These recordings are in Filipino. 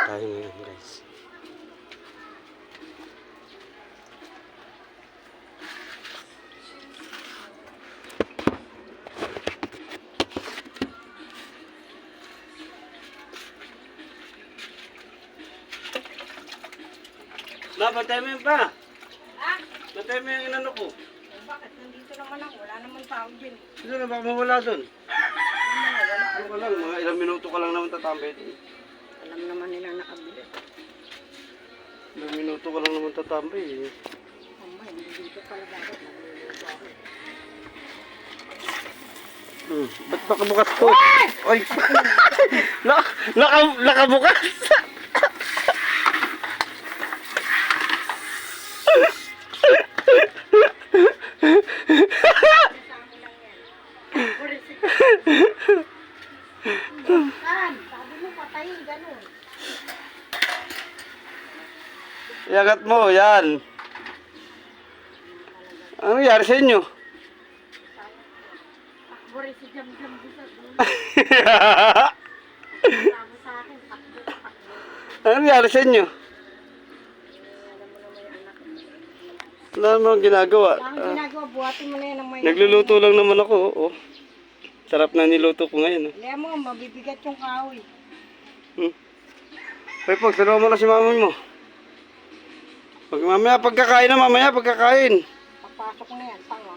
tayo ngayon, guys. Batay mo yun pa. Ha? Batay mo yung inano ko. Bakit? Nandito naman ako. Wala naman tao din. Sino na baka mawala doon? Wala. Ano ka lang, mga ilang minuto ka lang naman tatambay doon. Alam naman nila nakabili. Ilang minuto ka lang naman tatambay eh. Mamay, dito pala dapat. Naluluto ako. Ba't nakabukas to? Ay! Nakabukas! Sabi mo patayin, ganun. Iangat mo, yan. Ano nangyari sa inyo? Takbo rin si Jam-Jam dito. Sabi sa akin, takbo. Ano nangyari sa inyo? Alam mo naman yung anak. Wala naman ginagawa. Ang ginagawa, buhatin mo na yan ng may... Nagluluto lang naman ako. Oh. Sarap na niluto ko ngayon. Oh. Alam mo, mabibigat yung kahoy. Hoy, Pog, saluhan mo na si mami mo. Mamaya pagkakain na, mamaya pagkakain. Papasok na yan, tanga.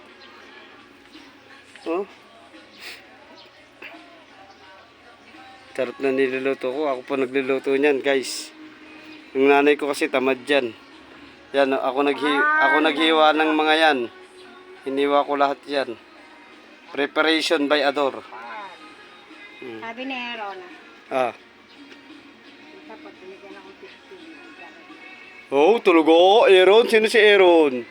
Oh. Sarap na niluluto ko. Ako pa nagluluto niyan, guys. Yung nanay ko kasi tamad dyan. Yan, ako naghiwa ng mga yan. Hiniwa ko lahat yan. Preparation by Ador. Sabi ni Aaron, Ah. dapat binigyan akong 15. Oh, tulog ako. Aaron. Sino si Aaron?